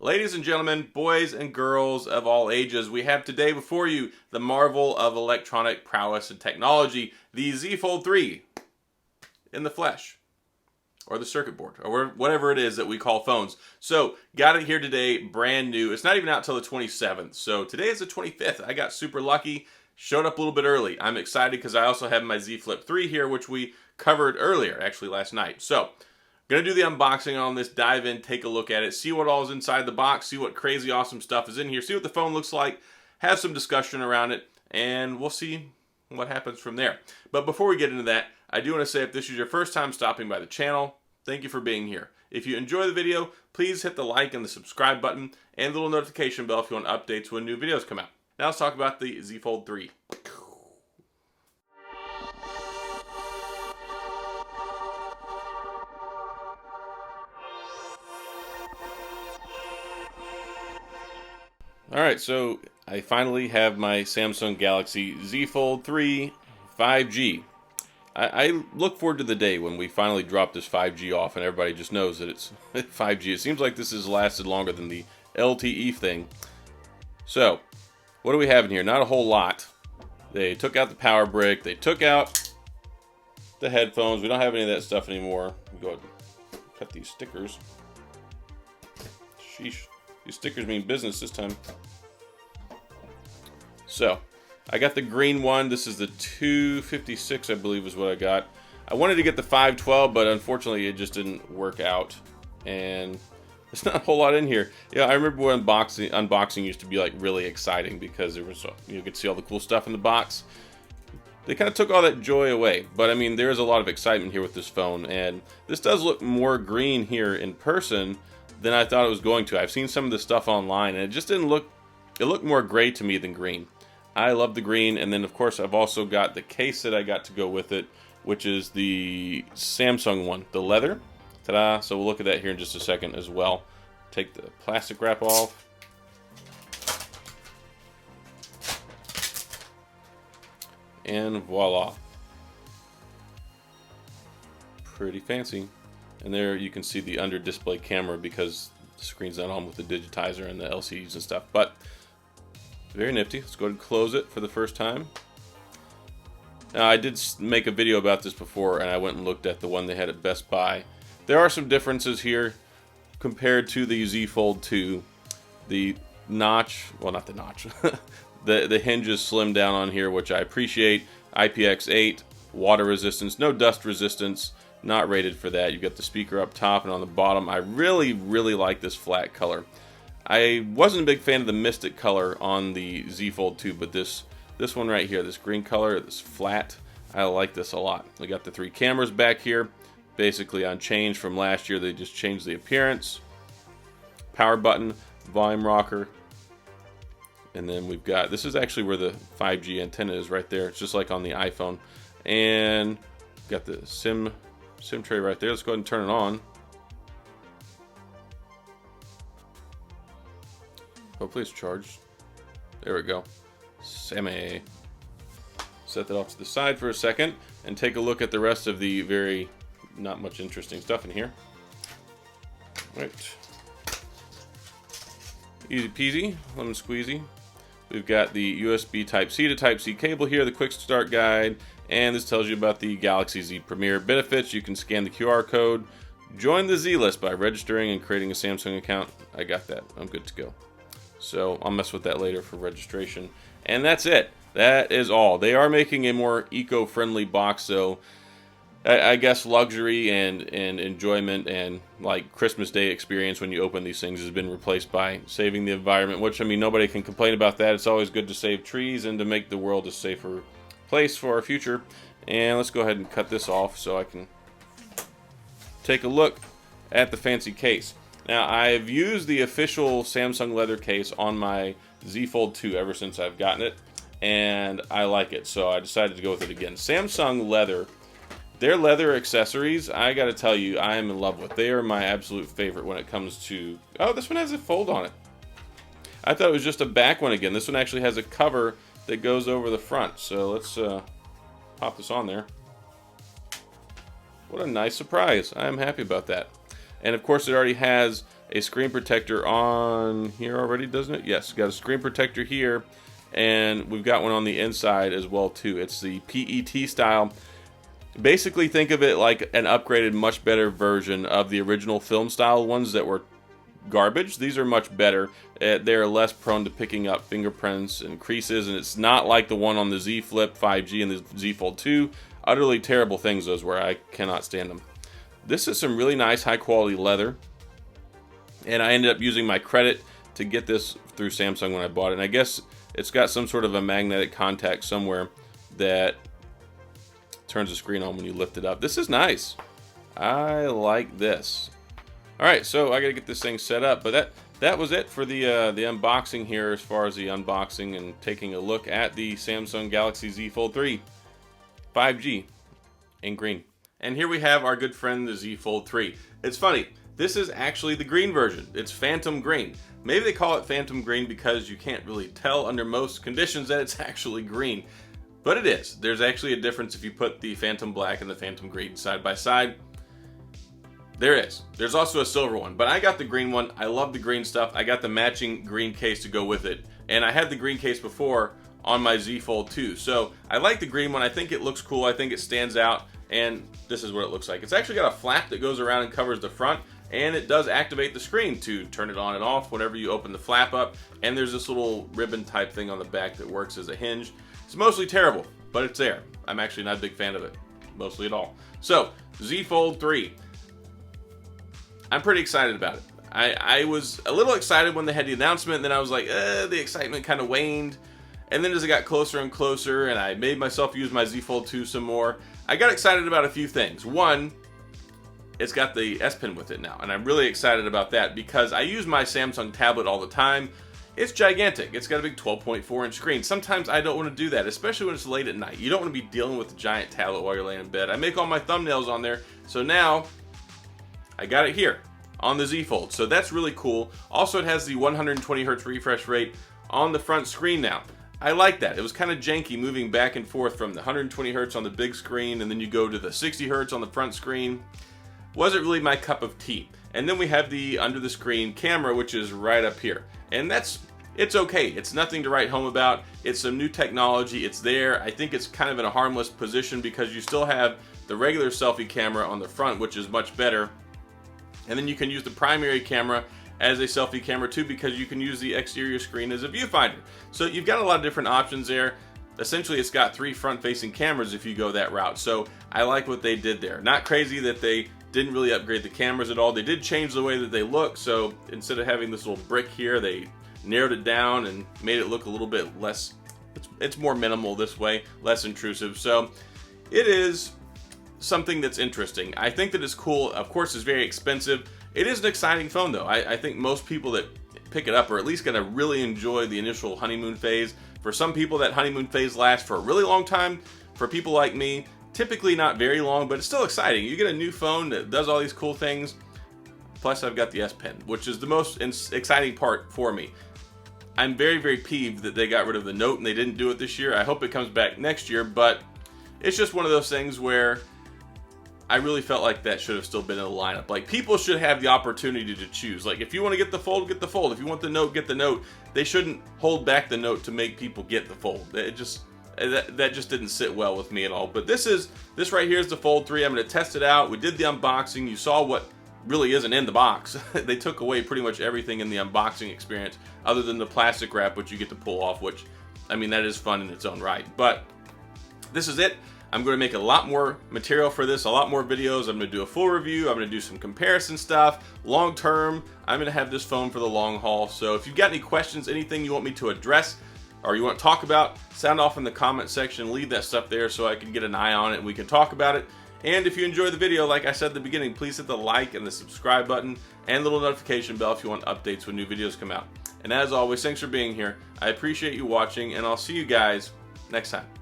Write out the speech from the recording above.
Ladies and gentlemen, boys and girls of all ages, we have today before you the marvel of electronic prowess and technology, the Z Fold 3 in the flesh, or the circuit board, or whatever it is that we call phones. So, got it here today, brand new. It's not even out till the 27th, so today is the 25th. I got super lucky, showed up a little bit early. I'm excited because I also have my Z Flip 3 here, which we covered earlier, actually last night. So, gonna do the unboxing on this, dive in, take a look at it, see what all is inside the box, see what crazy awesome stuff is in here, see what the phone looks like, have some discussion around it, and we'll see what happens from there. But before we get into that, I do want to say if this is your first time stopping by the channel, thank you for being here. If you enjoy the video, please hit the like and the subscribe button and the little notification bell if you want updates when new videos come out. Now let's talk about the Z Fold 3. Alright, so I finally have my Samsung Galaxy Z Fold 3 5G. I look forward to the day when we finally drop this 5G off and everybody just knows that it's 5G. It seems like this has lasted longer than the LTE thing. So, what do we have in here? Not a whole lot. They took out the power brick. They took out the headphones. We don't have any of that stuff anymore. Go ahead and cut these stickers. Sheesh. These stickers mean business this time. So, I got the green one. This is the 256, I believe is what I got. I wanted to get the 512, but unfortunately it just didn't work out. And there's not a whole lot in here. Yeah, I remember when unboxing used to be like really exciting because there was, you could see all the cool stuff in the box. They kind of took all that joy away. But I mean, there's a lot of excitement here with this phone. And this does look more green here in person than I thought it was going to. I've seen some of the stuff online and it just didn't look, it looked more gray to me than green. I love the green, and then of course I've also got the case that I got to go with it, which is the Samsung one, the leather. Ta-da! So we'll look at that here in just a second as well. Take the plastic wrap off. And voila. Pretty fancy. And there you can see the under display camera because the screen's not on with the digitizer and the LCDs and stuff. But very nifty. Let's go ahead and close it for the first time. Now I did make a video about this before and I went and looked at the one they had at Best Buy. There are some differences here compared to the Z Fold 2. The notch, well not the notch, the hinge is slimmed down on here, which I appreciate. IPX8, water resistance, no dust resistance. Not rated for that. You've got the speaker up top and on the bottom. I really like this flat color. I wasn't a big fan of the Mystic color on the Z Fold 2, but this one right here, this green color, this flat, I like this a lot. We got the 3 cameras back here, basically unchanged from last year. They just changed the appearance. Power button, volume rocker, and then we've got, this is actually where the 5G antenna is right there. It's just like on the iPhone. And got the SIM tray right there. Let's go ahead and turn it on. Hopefully it's charged. There we go. Sammy. Set that off to the side for a second and take a look at the rest of the very not much interesting stuff in here. Right. Easy peasy, lemon squeezy. We've got the USB Type-C to Type-C cable here, the quick start guide, and this tells you about the Galaxy Z Premier benefits. You can scan the QR code, join the Z list by registering and creating a Samsung account. I got that. I'm good to go. So I'll mess with that later for registration. And that's it. That is all. They are making a more eco-friendly box, so I guess luxury and enjoyment and like Christmas Day experience when you open these things has been replaced by saving the environment, which I mean nobody can complain about that. It's always good to save trees and to make the world a safer place for our future. And let's go ahead and cut this off so I can take a look at the fancy case. Now I've used the official Samsung leather case on my Z Fold 2 ever since I've gotten it, and I like it, so I decided to go with it again. Samsung leather, their leather accessories, I gotta tell you, I am in love with. They are my absolute favorite when it comes to... Oh, this one has a fold on it. I thought it was just a back one again. This one actually has a cover that goes over the front. So let's pop this on there. What a nice surprise. I'm happy about that. And of course it already has a screen protector on here already, doesn't it? Yes, got a screen protector here, and we've got one on the inside as well too. It's the PET style. Basically think of it like an upgraded, much better version of the original film style ones that were garbage. These are much better. They're less prone to picking up fingerprints and creases, and it's not like the one on the Z Flip 5G and the Z Fold 2. Utterly terrible things, those where I cannot stand them. This is some really nice high quality leather, and I ended up using my credit to get this through Samsung when I bought it. And I guess it's got some sort of a magnetic contact somewhere that turns the screen on when you lift it up. This is nice. I like this. All right, so I gotta get this thing set up, but that was it for the unboxing here, as far as the unboxing and taking a look at the Samsung Galaxy Z Fold 3 5G in green. And here we have our good friend, the Z Fold 3. It's funny, this is actually the green version. It's Phantom Green. Maybe they call it Phantom Green because you can't really tell under most conditions that it's actually green. But it is. There's actually a difference if you put the Phantom Black and the Phantom Green side by side. There is. There's also a silver one, but I got the green one. I love the green stuff. I got the matching green case to go with it. And I had the green case before on my Z Fold 2. So I like the green one. I think it looks cool. I think it stands out. And this is what it looks like. It's actually got a flap that goes around and covers the front. And it does activate the screen to turn it on and off whenever you open the flap up. And there's this little ribbon type thing on the back that works as a hinge. It's mostly terrible, but it's there. I'm actually not a big fan of it, mostly at all. So, Z Fold 3. I'm pretty excited about it. I was a little excited when they had the announcement, and then I was like, the excitement kind of waned. And then as it got closer and closer, and I made myself use my Z Fold 2 some more, I got excited about a few things. One, it's got the S Pen with it now, and I'm really excited about that because I use my Samsung tablet all the time. It's gigantic. It's got a big 12.4 inch screen. Sometimes I don't want to do that, especially when it's late at night. You don't want to be dealing with a giant tablet while you're laying in bed. I make all my thumbnails on there, so now I got it here on the Z Fold. So that's really cool. Also, it has the 120 Hz refresh rate on the front screen now. I like that. It was kind of janky moving back and forth from the 120 Hz on the big screen, and then you go to the 60 Hz on the front screen. Wasn't really my cup of tea. And then we have the under the screen camera, which is right up here. And it's okay. It's nothing to write home about. It's some new technology. It's there. I think it's kind of in a harmless position because you still have the regular selfie camera on the front, which is much better. And then you can use the primary camera as a selfie camera too, because you can use the exterior screen as a viewfinder. So you've got a lot of different options there. Essentially, it's got 3 front-facing cameras if you go that route. So I like what they did there. Not crazy that they didn't really upgrade the cameras at all. They did change the way that they look. So instead of having this little brick here, they narrowed it down and made it look a little bit less, it's more minimal this way, less intrusive. So it is something that's interesting. I think that it's cool. Of course, it's very expensive. It is an exciting phone though. I think most people that pick it up are at least going to really enjoy the initial honeymoon phase. For some people, that honeymoon phase lasts for a really long time. For people like me, typically not very long, but it's still exciting. You get a new phone that does all these cool things. Plus, I've got the S Pen, which is the most exciting part for me. I'm very, very peeved that they got rid of the Note and they didn't do it this year. I hope it comes back next year, but it's just one of those things where I really felt like that should have still been in the lineup. Like, people should have the opportunity to choose. Like, if you want to get the Fold, get the Fold. If you want the Note, get the Note. They shouldn't hold back the Note to make people get the Fold. It just that just didn't sit well with me at all. But this right here is the Fold 3. I'm going to test it out. We did the unboxing. You saw what really isn't in the box. They took away pretty much everything in the unboxing experience other than the plastic wrap, which you get to pull off, which, I mean, that is fun in its own right. But this is it. I'm going to make a lot more material for this, a lot more videos. I'm going to do a full review. I'm going to do some comparison stuff. Long term, I'm going to have this phone for the long haul. So if you've got any questions, anything you want me to address or you want to talk about, sound off in the comment section. Leave that stuff there so I can get an eye on it and we can talk about it. And if you enjoyed the video, like I said at the beginning, please hit the like and the subscribe button and the little notification bell if you want updates when new videos come out. And as always, thanks for being here. I appreciate you watching, and I'll see you guys next time.